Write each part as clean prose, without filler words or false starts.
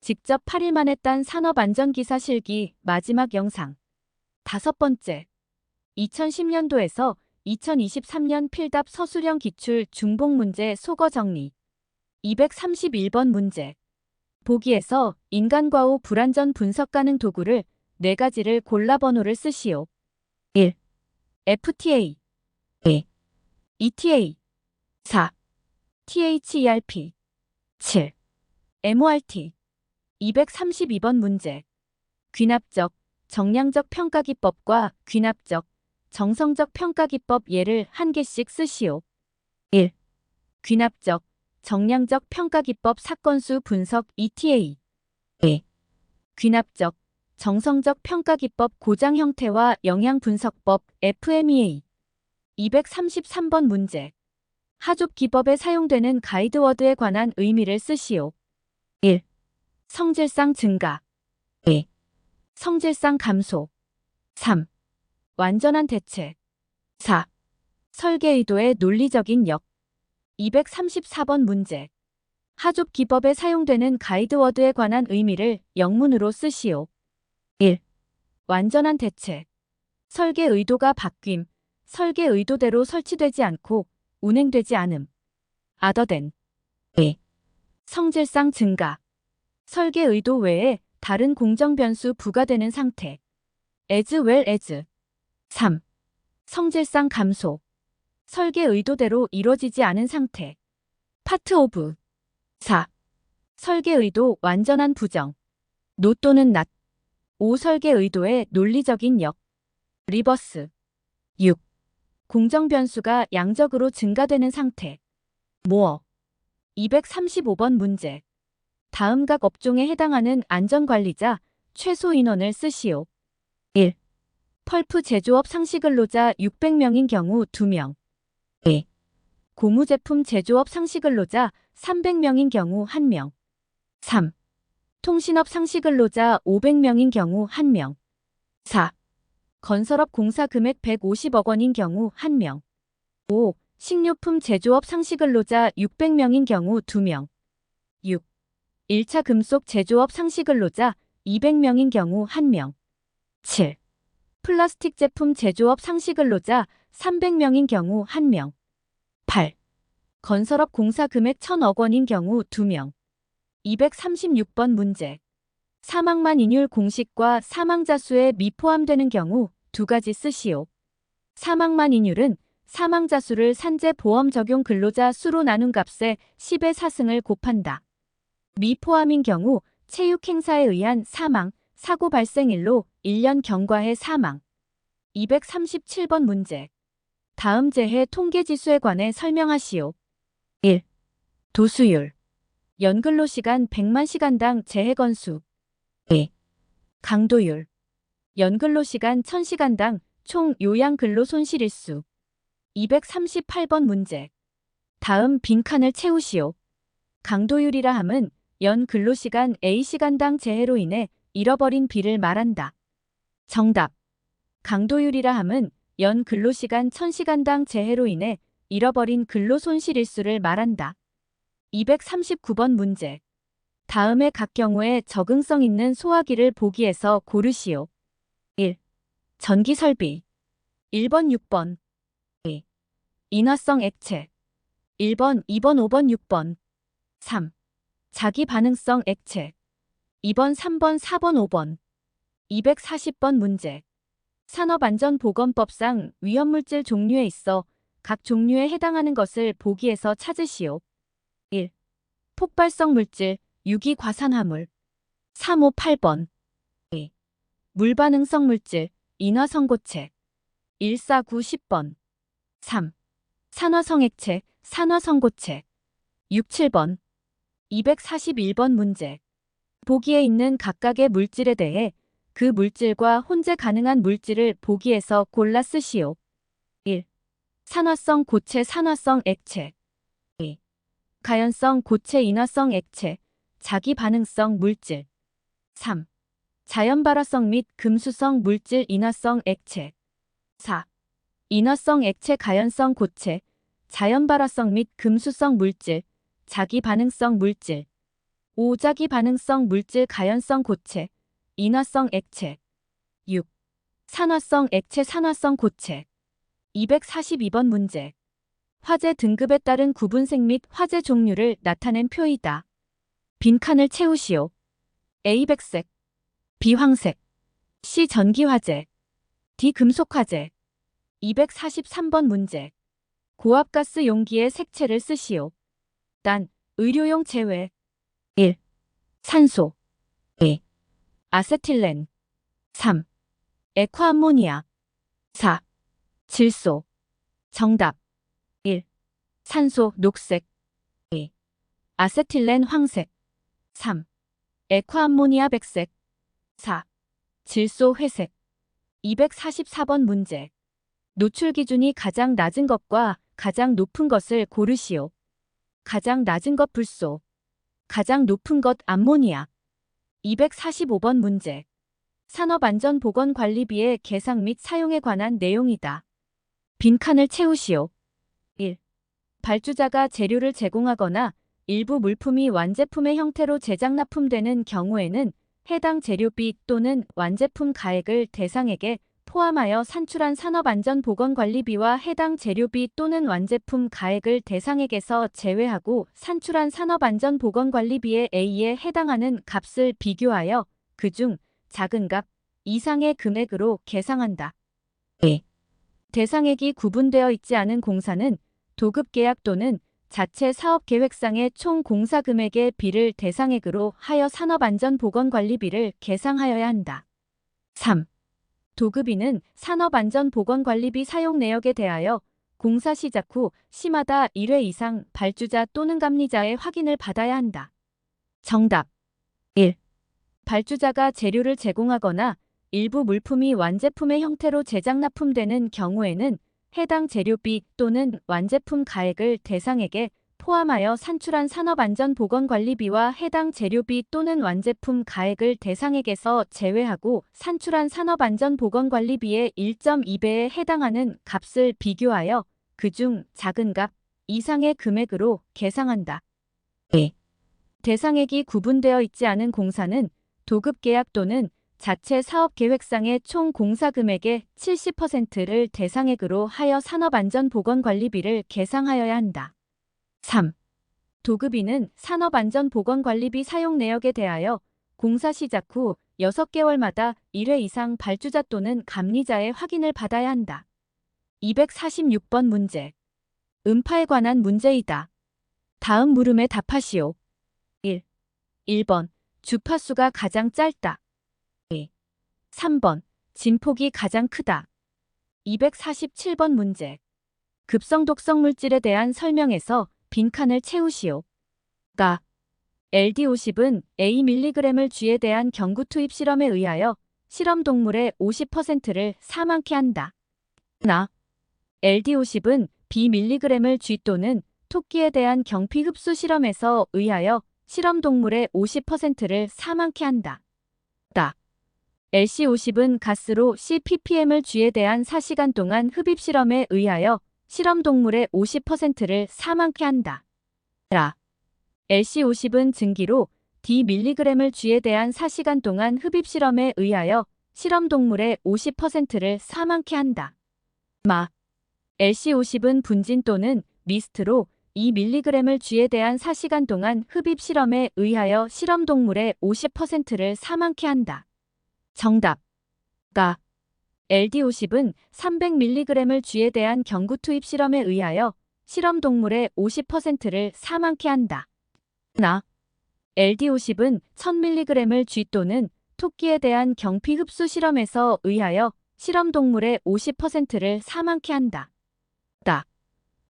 직접 8일 만에 딴 산업안전기사 실기 마지막 영상. 5번째. 2010년도에서 2023년 필답 서술형 기출 중복 문제 속어 정리. 231번 문제. 보기에서 인간과호 불완전 분석 가능 도구를 4가지를 골라 번호를 쓰시오. 1. FTA 2. ETA 4. THERP 7. MORT 232번 문제. 귀납적, 정량적 평가기법과 귀납적, 정성적 평가기법 예를 한 개씩 쓰시오. 1. 귀납적, 정량적 평가기법 사건수 분석 ETA 2. 귀납적, 정성적 평가기법 고장 형태와 영향 분석법 FMEA 233번 문제. 하좁 기법에 사용되는 가이드워드에 관한 의미를 쓰시오. 1. 성질상 증가 2. 성질상 감소 3. 완전한 대체 4. 설계 의도의 논리적인 역 234번 문제. 하좁 기법에 사용되는 가이드워드에 관한 의미를 영문으로 쓰시오. 1. 완전한 대체. 설계 의도가 바뀜, 설계 의도대로 설치되지 않고 운행되지 않음. other than. 2. 성질상 증가. 설계 의도 외에 다른 공정 변수 부과되는 상태. as well as. 3. 성질상 감소. 설계 의도대로 이루어지지 않은 상태. part of. 4. 설계 의도 완전한 부정. no 또는 not. 5. 설계 의도의 논리적인 역. 리버스. 6. 공정 변수가 양적으로 증가되는 상태. more. 235번 문제. 다음 각 업종에 해당하는 안전관리자 최소 인원을 쓰시오. 1. 펄프 제조업 상시근로자 600명인 경우 2명. 2. 고무제품 제조업 상시근로자 300명인 경우 1명. 3. 통신업 상시근로자 500명인 경우 1명. 4. 건설업 공사 금액 150억 원인 경우 1명. 5. 식료품 제조업 상시근로자 600명인 경우 2명. 6. 1차 금속 제조업 상시근로자 200명인 경우 1명. 7. 플라스틱 제품 제조업 상시근로자 300명인 경우 1명. 8. 건설업 공사 금액 1000억 원인 경우 2명. 236번 문제. 사망만 인율 공식과 사망자 수에 미포함되는 경우 2가지 쓰시오. 사망만 인율은 사망자 수를 산재 보험 적용 근로자 수로 나눈 값에 10의 4승을 곱한다. 미포함인 경우 체육 행사에 의한 사망, 사고 발생일로 1년 경과해 사망. 237번 문제. 다음 재해 통계지수에 관해 설명하시오. 1. 도수율. 연근로시간 100만 시간당 재해 건수. 2. 강도율. 연근로시간 1000시간당 총 요양 근로 손실일수. 238번 문제. 다음 빈칸을 채우시오. 강도율이라 함은 연 근로시간 A시간당 재해로 인해 잃어버린 B를 말한다. 정답. 강도율이라 함은 연 근로시간 1000시간당 재해로 인해 잃어버린 근로손실일수를 말한다. 239번 문제. 다음의 각 경우에 적응성 있는 소화기를 보기에서 고르시오. 1. 전기설비. 1번 6번. 2. 인화성 액체. 1번 2번 5번 6번. 3. 자기반응성 액체. 2번 3번 4번 5번. 240번 문제. 산업안전보건법상 위험물질 종류에 있어 각 종류에 해당하는 것을 보기에서 찾으시오. 1. 폭발성 물질, 유기과산화물. 358번. 2. 물반응성 물질, 인화성고체. 149 10번. 3. 산화성액체, 산화성고체. 67번. 241번 문제. 보기에 있는 각각의 물질에 대해 그 물질과 혼재 가능한 물질을 보기에서 골라 쓰시오. 1. 산화성 고체 산화성 액체. 2. 가연성 고체 인화성 액체, 자기반응성 물질. 3. 자연발화성 및 금수성 물질 인화성 액체. 4. 인화성 액체 가연성 고체, 자연발화성 및 금수성 물질, 자기반응성 물질. 5. 자기 반응성 물질 가연성 고체, 인화성 액체. 6. 산화성 액체 산화성 고체. 242번 문제. 화재 등급에 따른 구분색 및 화재 종류를 나타낸 표이다. 빈칸을 채우시오. A. 백색, B. 황색, C. 전기화재, D. 금속화재. 243번 문제. 고압가스 용기에 색채를 쓰시오. 단, 의료용 제외. 1. 산소 2. 아세틸렌 3. 액화암모니아 4. 질소. 정답 1. 산소 녹색 2. 아세틸렌 황색 3. 액화암모니아 백색 4. 질소 회색. 244번 문제. 노출 기준이 가장 낮은 것과 가장 높은 것을 고르시오. 가장 낮은 것 불소, 가장 높은 것 암모니아. 245번 문제. 산업안전보건관리비의 계상 및 사용에 관한 내용이다. 빈칸을 채우시오. 1. 발주자가 재료를 제공하거나 일부 물품이 완제품의 형태로 제작 납품되는 경우에는 해당 재료비 또는 완제품 가액을 대상액에 포함하여 산출한 산업안전보건관리비와 해당 재료비 또는 완제품 가액을 대상액에서 제외하고 산출한 산업안전보건관리비의 A에 해당하는 값을 비교하여 그중 작은 값 이상의 금액으로 계상한다. A. 대상액이 구분되어 있지 않은 공사는 도급계약 또는 자체 사업계획상의 총 공사금액의 비를 대상액으로 하여 산업안전보건관리비를 계상하여야 한다. 3. 도급이는 산업안전보건관리비 사용 내역에 대하여 공사 시작 후 시마다 1회 이상 발주자 또는 감리자의 확인을 받아야 한다. 정답 1. 발주자가 재료를 제공하거나 일부 물품이 완제품의 형태로 제작 납품되는 경우에는 해당 재료비 또는 완제품 가액을 대상액에 포함하여 산출한 산업안전보건관리비와 해당 재료비 또는 완제품 가액을 대상액에서 제외하고 산출한 산업안전보건관리비의 1.2배에 해당하는 값을 비교하여 그중 작은 값 이상의 금액으로 계상한다. 2. 대상액이 구분되어 있지 않은 공사는 도급계약 또는 자체 사업계획상의 총 공사금액의 70%를 대상액으로 하여 산업안전보건관리비를 계상하여야 한다. 3. 도급이는 산업안전보건관리비 사용 내역에 대하여 공사 시작 후 6개월마다 1회 이상 발주자 또는 감리자의 확인을 받아야 한다. 246번 문제. 음파에 관한 문제이다. 다음 물음에 답하시오. 1. 1번. 주파수가 가장 짧다. 2. 3번. 진폭이 가장 크다. 247번 문제. 급성독성 물질에 대한 설명에서 빈칸을 채우시오. 가. LD50은 A mg을 G에 대한 경구 투입 실험에 의하여 실험 동물의 50%를 사망케 한다. 나. LD50은 B mg을 G 또는 토끼에 대한 경피 흡수 실험에서 의하여 실험 동물의 50%를 사망케 한다. 다. LC50은 가스로 C-ppm을 G에 대한 4시간 동안 흡입 실험에 의하여 실험 동물의 50%를 사망케 한다. 라. LC50은 증기로 D mg을 G에 대한 4시간 동안 흡입 실험에 의하여 실험 동물의 50%를 사망케 한다. 마. LC50은 분진 또는 미스트로 2mg을 G에 대한 4시간 동안 흡입 실험에 의하여 실험 동물의 50%를 사망케 한다. 정답. 가. LD50은 300mg을 G에 대한 경구 투입 실험에 의하여 실험 동물의 50%를 사망케 한다. 나. LD50은 1000mg을 G 또는 토끼에 대한 경피 흡수 실험에서 의하여 실험 동물의 50%를 사망케 한다. 다.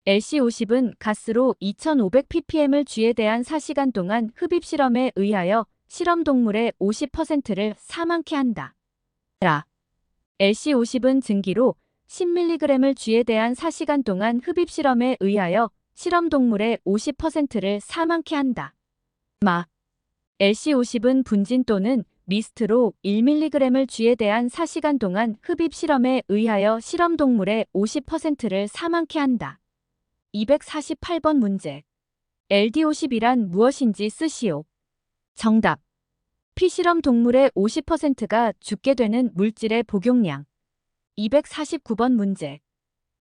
LC50은 가스로 2500ppm을 G에 대한 4시간 동안 흡입 실험에 의하여 실험 동물의 50%를 사망케 한다. 라. LC50은 증기로 10mg을 G에 대한 4시간 동안 흡입 실험에 의하여 실험 동물의 50%를 사망케 한다. 마. LC50은 분진 또는 미스트로 1mg을 G에 대한 4시간 동안 흡입 실험에 의하여 실험 동물의 50%를 사망케 한다. 248번 문제. LD50이란 무엇인지 쓰시오. 정답. 피실험 동물의 50%가 죽게 되는 물질의 복용량. 249번 문제.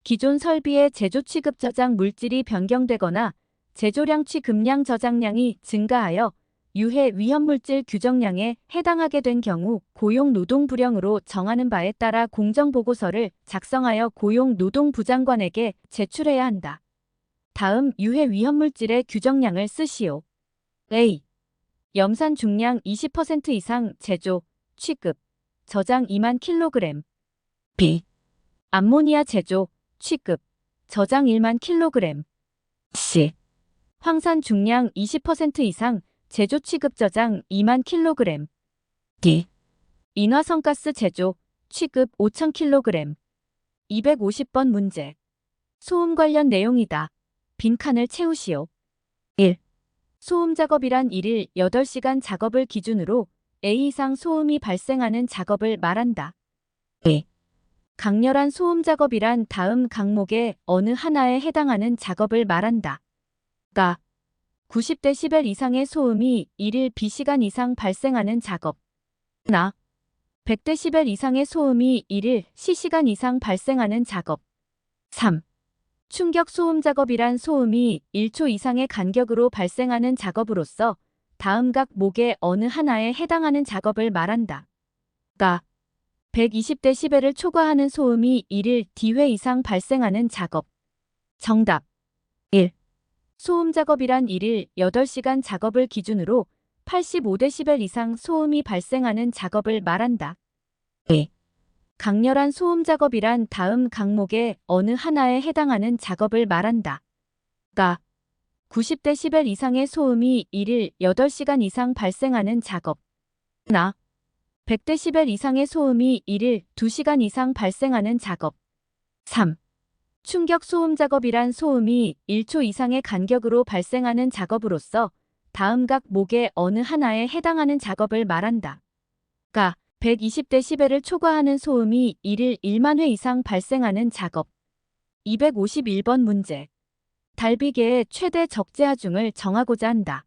기존 설비의 제조 취급 저장 물질이 변경되거나 제조량 취급량 저장량이 증가하여 유해 위험물질 규정량에 해당하게 된 경우 고용노동부령으로 정하는 바에 따라 공정보고서를 작성하여 고용노동부 장관에게 제출해야 한다. 다음 유해 위험물질의 규정량을 쓰시오. A. 염산 중량 20% 이상 제조, 취급, 저장 2만 kg. B. 암모니아 제조, 취급, 저장 1만 kg. C. 황산 중량 20% 이상 제조 취급 저장 2만 kg. D. 인화성가스 제조, 취급 5,000kg. 250번 문제. 소음 관련 내용이다. 빈 칸을 채우시오. 1. 소음 작업이란 1일 8시간 작업을 기준으로 A 이상 소음이 발생하는 작업을 말한다. 2. 강렬한 소음 작업이란 다음 항목의 어느 하나에 해당하는 작업을 말한다. 가. 90데시벨 이상의 소음이 1일 B시간 이상 발생하는 작업. 나. 100데시벨 이상의 소음이 1일 C시간 이상 발생하는 작업. 3. 충격 소음 작업이란 소음이 1초 이상의 간격으로 발생하는 작업으로서 다음 각 목의 어느 하나에 해당하는 작업을 말한다. 가. 120데시벨을 초과하는 소음이 1일 D회 이상 발생하는 작업. 정답. 1. 소음 작업이란 1일 8시간 작업을 기준으로 85데시벨 이상 소음이 발생하는 작업을 말한다. 2. 강렬한 소음 작업이란 다음 항목의 어느 하나에 해당하는 작업을 말한다. 가. 90데시벨 이상의 소음이 1일 8시간 이상 발생하는 작업. 나. 100데시벨 이상의 소음이 1일 2시간 이상 발생하는 작업. 3. 충격 소음 작업이란 소음이 1초 이상의 간격으로 발생하는 작업으로서 다음 각 목의 어느 하나에 해당하는 작업을 말한다. 가. 120데시벨을 초과하는 소음이 1일 1만 회 이상 발생하는 작업. 251번 문제. 달비계의 최대 적재 하중을 정하고자 한다.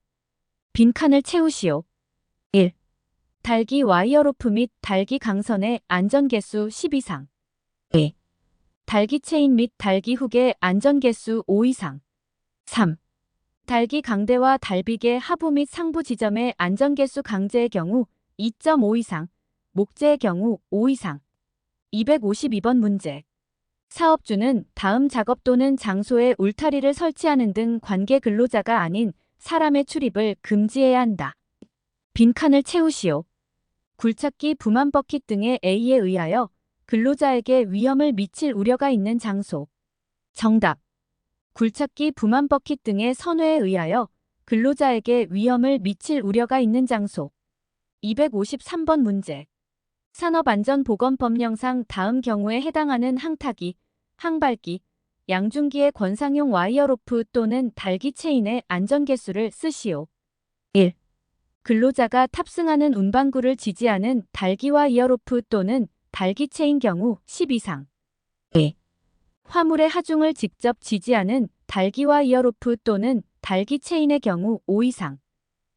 빈 칸을 채우시오. 1. 달기 와이어로프 및 달기 강선의 안전개수 10 이상. 2. 달기 체인 및 달기 훅의 안전개수 5 이상. 3. 달기 강대와 달비계 하부 및 상부 지점의 안전개수 강제의 경우 2.5 이상, 목재의 경우 5 이상. 252번 문제. 사업주는 다음 작업 또는 장소에 울타리를 설치하는 등 관계 근로자가 아닌 사람의 출입을 금지해야 한다. 빈 칸을 채우시오. 굴착기 부만 버킷 등의 A에 의하여 근로자에게 위험을 미칠 우려가 있는 장소. 정답. 굴착기 부만 버킷 등의 선회에 의하여 근로자에게 위험을 미칠 우려가 있는 장소. 253번 문제. 산업안전보건법령상 다음 경우에 해당하는 항타기, 항발기, 양중기의 권상용 와이어로프 또는 달기 체인의 안전개수를 쓰시오. 1. 근로자가 탑승하는 운반구를 지지하는 달기 와이어로프 또는 달기 체인 경우 10 이상. 2. 화물의 하중을 직접 지지하는 달기 와이어로프 또는 달기 체인의 경우 5 이상.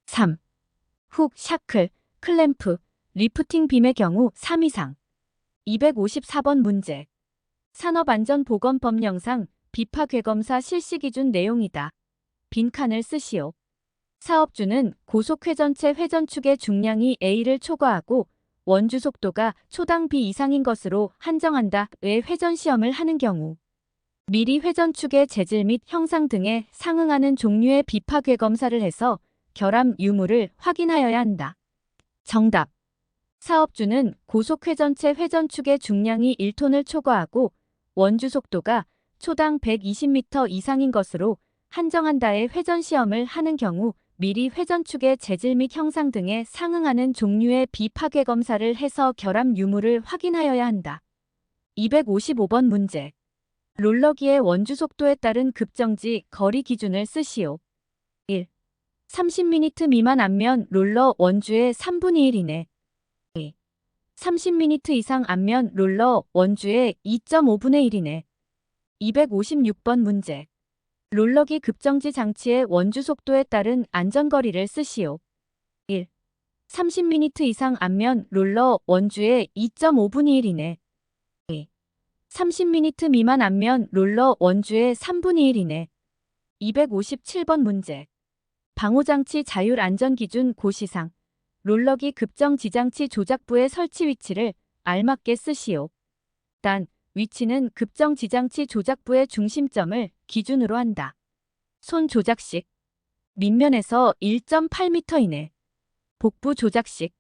3. 훅, 샤클, 클램프, 리프팅 빔의 경우 3 이상. 254번 문제. 산업안전보건법령상 비파 궤검사 실시 기준 내용이다. 빈 칸을 쓰시오. 사업주는 고속회전체 회전축의 중량이 A를 초과하고 원주 속도가 초당 B 이상인 것으로 한정한다의 회전시험을 하는 경우 미리 회전축의 재질 및 형상 등에 상응하는 종류의 비파 궤검사를 해서 결함 유무를 확인하여야 한다. 정답. 사업주는 고속회전체 회전축의 중량이 1톤을 초과하고 원주 속도가 초당 120m 이상인 것으로 한정한다의 회전시험을 하는 경우 미리 회전축의 재질 및 형상 등에 상응하는 종류의 비파괴 검사를 해서 결함 유무를 확인하여야 한다. 255번 문제. 롤러기의 원주 속도에 따른 급정지 거리 기준을 쓰시오. 1. 30m 미만 앞면 롤러 원주의 3분의 1 이내. 2. 30m 이상 앞면 롤러 원주의 2.5분의 1 이내. 256번 문제. 롤러기 급정지 장치의 원주 속도에 따른 안전거리를 쓰시오. 1. 30mm 이상 앞면 롤러 원주의 2.5분의 1 이내. 30mm 미만 앞면 롤러 원주의 3분의 1 이내. 257번 문제. 방호장치 자율 안전기준 고시상. 롤러기 급정 지장치 조작부의 설치 위치를 알맞게 쓰시오. 단, 위치는 급정 지장치 조작부의 중심점을 기준으로 한다. 손 조작식. 밑면에서 1.8m 이내. 복부 조작식.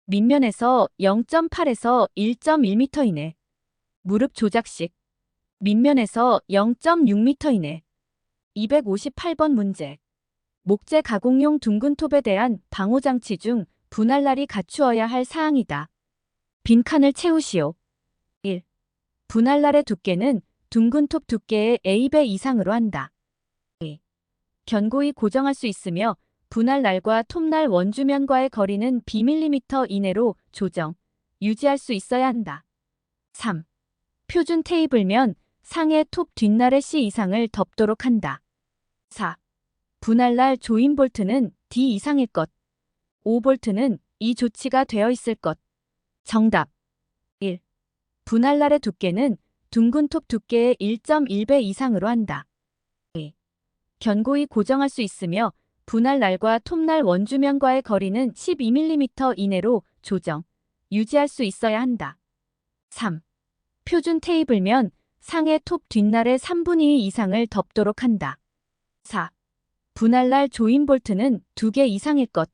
밑면에서 0.8에서 1.1m 이내. 무릎 조작식. 밑면에서 0.6m 이내. 258번 문제. 목재 가공용 둥근 톱에 대한 방호장치 중 분할날이 갖추어야 할 사항이다. 빈칸을 채우시오. 1. 분할날의 두께는 둥근 톱 두께의 A배 이상으로 한다. 2. 견고히 고정할 수 있으며 분할날과 톱날 원주면과의 거리는 bmm 이내로 조정, 유지할 수 있어야 한다. 3. 표준 테이블면 상의 톱 뒷날의 C 이상을 덮도록 한다. 4. 분할날 조인 볼트는 D 이상일 것. 5볼트는 이 조치가 되어 있을 것. 정답. 1. 분할날의 두께는 둥근 톱 두께의 1.1배 이상으로 한다. 2. 견고히 고정할 수 있으며 분할날과 톱날 원주면과의 거리는 12mm 이내로 조정, 유지할 수 있어야 한다. 3. 표준 테이블면 상의 톱 뒷날의 3분의 2 이상을 덮도록 한다. 4. 분할날 조인 볼트는 2개 이상일 것.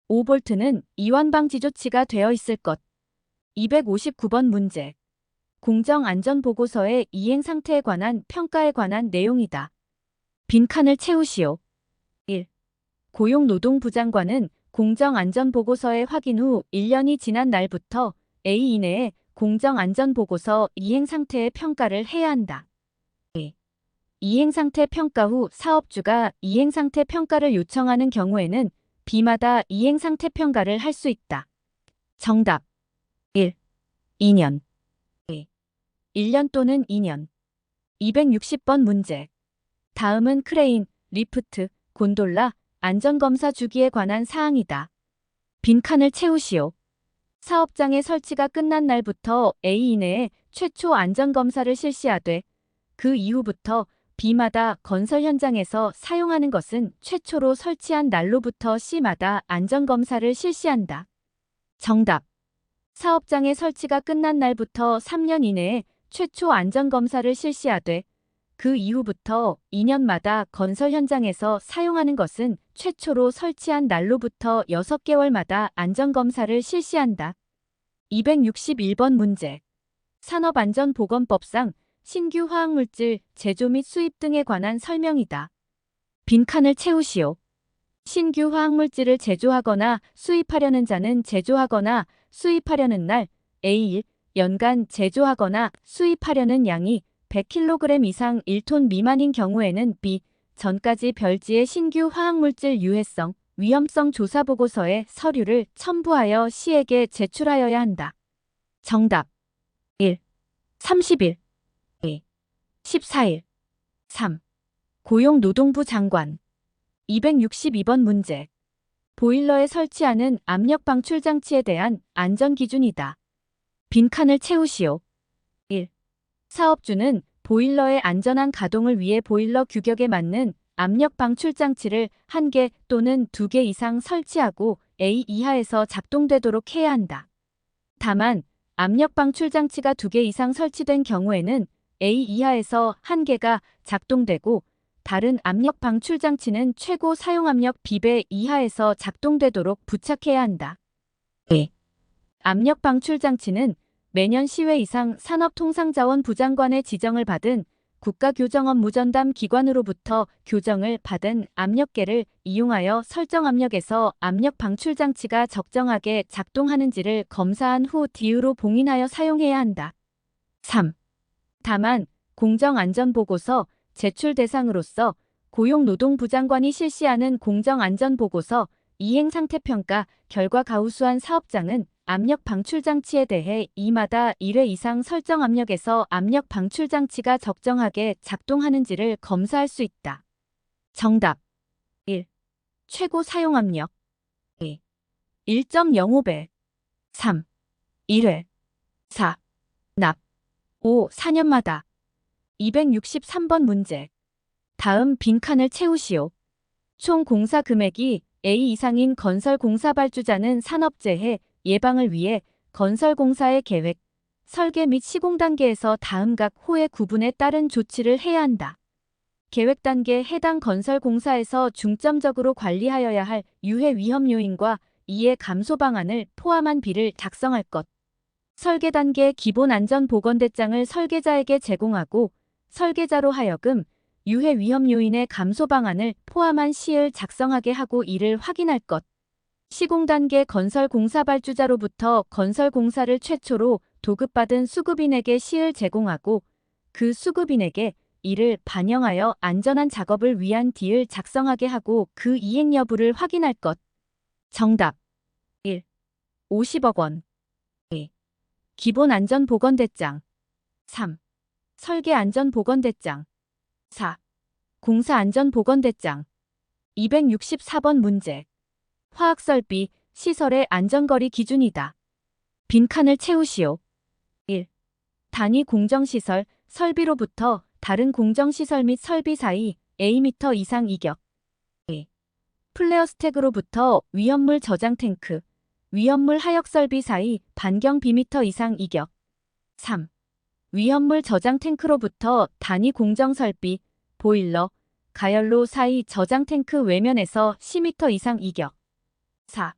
5볼트는 이완 방지 조치가 되어 있을 것. 259번 문제. 공정안전보고서의 이행 상태에 관한 평가에 관한 내용이다. 빈칸을 채우시오. 1. 고용노동부 장관은 공정안전보고서의 확인 후 1년이 지난 날부터 A 이내에 공정안전보고서 이행상태의 평가를 해야 한다. 2. 이행상태 평가 후 사업주가 이행상태 평가를 요청하는 경우에는 B마다 이행상태 평가를 할 수 있다. 정답. 1. 2년. 2. 1년 또는 2년. 260번 문제. 다음은 크레인, 리프트, 곤돌라, 안전검사 주기에 관한 사항이다. 빈칸을 채우시오. 사업장의 설치가 끝난 날부터 A 이내에 최초 안전검사를 실시하되 그 이후부터 B마다 건설 현장에서 사용하는 것은 최초로 설치한 날로부터 C마다 안전검사를 실시한다. 정답. 사업장의 설치가 끝난 날부터 3년 이내에 최초 안전검사를 실시하되 그 이후부터 2년마다 건설 현장에서 사용하는 것은 최초로 설치한 날로부터 6개월마다 안전검사를 실시한다. 261번 문제. 산업안전보건법상 신규 화학물질 제조 및 수입 등에 관한 설명이다. 빈칸을 채우시오. 신규 화학물질을 제조하거나 수입하려는 자는 제조하거나 수입하려는 날 A1 연간 제조하거나 수입하려는 양이 100kg 이상 1톤 미만인 경우에는 B. 전까지 별지의 신규 화학물질 유해성, 위험성 조사 보고서의 서류를 첨부하여 C에게 제출하여야 한다. 정답. 1. 30일. 2. 14일. 3. 고용노동부 장관. 262번 문제. 보일러에 설치하는 압력 방출 장치에 대한 안전 기준이다. 빈칸을 채우시오. 1. 사업주는 보일러의 안전한 가동을 위해 보일러 규격에 맞는 압력 방출 장치를 1개 또는 2개 이상 설치하고 A 이하에서 작동되도록 해야 한다. 다만 압력 방출 장치가 2개 이상 설치된 경우에는 A 이하에서 1개가 작동되고 다른 압력 방출 장치는 최고 사용 압력 B배 이하에서 작동되도록 부착해야 한다. 2. 압력 방출 장치는 매년 10회 이상 산업통상자원부 장관의 지정을 받은 국가교정업무전담 기관으로부터 교정을 받은 압력계를 이용하여 설정 압력에서 압력 방출 장치가 적정하게 작동하는지를 검사한 후 DU로 봉인하여 사용해야 한다. 3. 다만 공정안전보고서 제출 대상으로서 고용노동부 장관이 실시하는 공정안전보고서 이행상태평가 결과 가우수한 사업장은 압력 방출 장치에 대해 2마다 1회 이상 설정 압력에서 압력 방출 장치가 적정하게 작동하는지를 검사할 수 있다. 정답. 1. 최고 사용 압력. 2. 1.05배. 3. 1회. 4. 납. 5. 4년마다. 263번 문제. 다음 빈칸을 채우시오. 총 공사 금액이 A 이상인 건설 공사 발주자는 산업재해 예방을 위해 건설 공사의 계획, 설계 및 시공 단계에서 다음 각 호의 구분에 따른 조치를 해야 한다. 계획 단계 해당 건설 공사에서 중점적으로 관리하여야 할 유해 위험 요인과 이해 감소 방안을 포함한 비를 작성할 것. 설계 단계 기본 안전 보건대장을 설계자에게 제공하고 설계자로 하여금 유해 위험 요인의 감소 방안을 포함한 시을 작성하게 하고 이를 확인할 것. 시공 단계 건설 공사 발주자로부터 건설 공사를 최초로 도급받은 수급인에게 시을 제공하고 그 수급인에게 이를 반영하여 안전한 작업을 위한 D를 작성하게 하고 그 이행 여부를 확인할 것. 정답 1. 50억 원. 2. 기본 안전 보건대장. 3. 설계 안전 보건대장. 4. 공사 안전 보건대장. 264번 문제. 화학설비, 시설의 안전거리 기준이다. 빈칸을 채우시오. 1. 단위 공정시설, 설비로부터 다른 공정시설 및 설비 사이 Am 이상 이격. 2. 플레어 스택으로부터 위험물 저장 탱크, 위험물 하역 설비 사이 반경 Bm 이상 이격. 3. 위험물 저장 탱크로부터 단위 공정 설비, 보일러, 가열로 사이 저장 탱크 외면에서 10m 이상 이격. 4.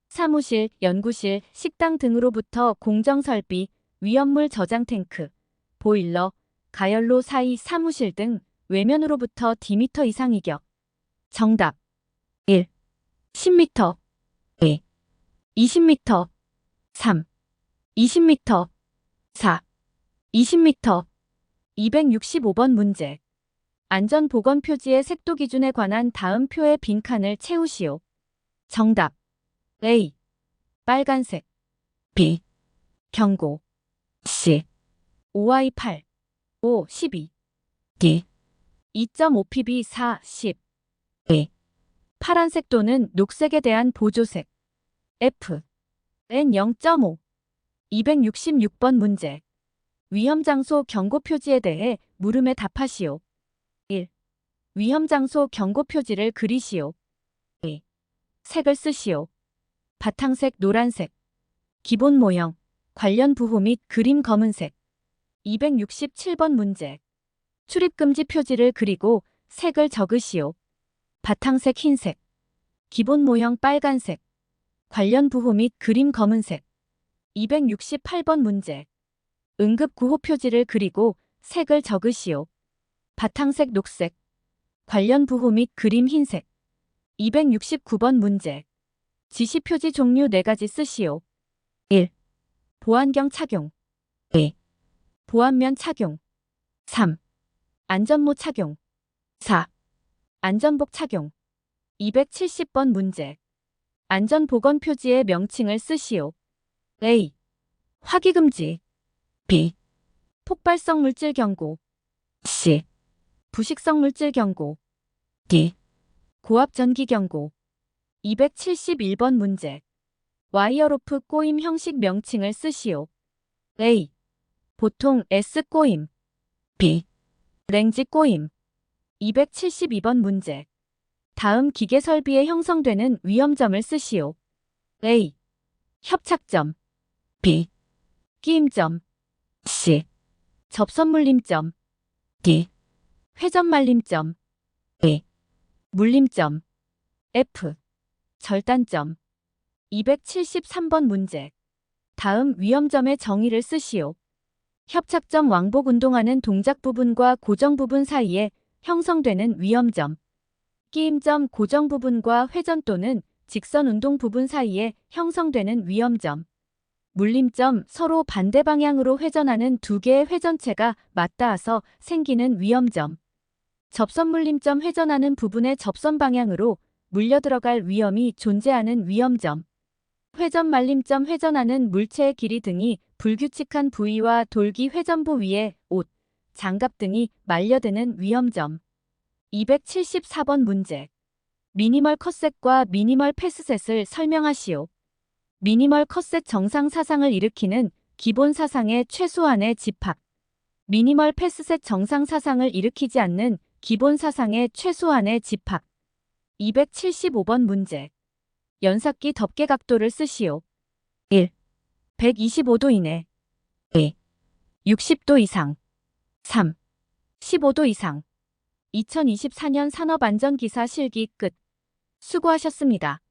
사무실, 연구실, 식당 등으로부터 공정 설비, 위험물 저장 탱크, 보일러, 가열로 사이 사무실 등 외면으로부터 Dm 이상 이격. 정답 1. 10m. 2. 20m. 3. 20m. 4. 20m. 265번 문제. 안전보건 표지의 색도 기준에 관한 다음 표의 빈칸을 채우시오. 정답 A. 빨간색. B. 경고. C. OI8. 5. 12. D. 2.5pb 4. 10. E. 파란색 또는 녹색에 대한 보조색. F. N 0.5. 266번 문제. 위험장소 경고 표지에 대해 물음에 답하시오. 1. 위험장소 경고 표지를 그리시오. 2. 색을 쓰시오. 바탕색 노란색. 기본 모형, 관련 부호 및 그림 검은색. 267번 문제. 출입금지 표지를 그리고 색을 적으시오. 바탕색 흰색. 기본 모형 빨간색. 관련 부호 및 그림 검은색. 268번 문제. 응급 구호 표지를 그리고 색을 적으시오. 바탕색 녹색. 관련 부호 및 그림 흰색. 269번 문제. 지시 표지 종류 4가지 쓰시오. 1. 보안경 착용. 2. 보안면 착용. 3. 안전모 착용. 4. 안전복 착용. 270번 문제. 안전보건 표지의 명칭을 쓰시오. A. 화기금지. B. 폭발성 물질 경고. C. 부식성 물질 경고. D. 고압 전기 경고. 271번 문제. 와이어로프 꼬임 형식 명칭을 쓰시오. A. 보통 S 꼬임. B. 랭지 꼬임. 272번 문제. 다음 기계 설비에 형성되는 위험점을 쓰시오. A. 협착점. B. 끼임점. C. 접선물림점. D. 회전말림점. E. 물림점. F. 절단점. 273번 문제. 다음 위험점의 정의를 쓰시오. 협착점 왕복 운동하는 동작 부분과 고정 부분 사이에 형성되는 위험점. 끼임점 고정 부분과 회전 또는 직선 운동 부분 사이에 형성되는 위험점. 물림점 서로 반대 방향으로 회전하는 두 개의 회전체가 맞닿아서 생기는 위험점. 접선 물림점 회전하는 부분의 접선 방향으로 물려 들어갈 위험이 존재하는 위험점. 회전 말림점 회전하는 물체의 길이 등이 불규칙한 부위와 돌기 회전부 위에 옷, 장갑 등이 말려드는 위험점. 274번 문제. 미니멀 컷셋과 미니멀 패스셋을 설명하시오. 미니멀 컷셋 정상 사상을 일으키는 기본 사상의 최소한의 집합. 미니멀 패스셋 정상 사상을 일으키지 않는 기본 사상의 최소한의 집합. 275번 문제. 연삭기 덮개 각도를 쓰시오. 1. 125도 이내. 2. 60도 이상. 3. 15도 이상. 2024년 산업안전기사 실기 끝. 수고하셨습니다.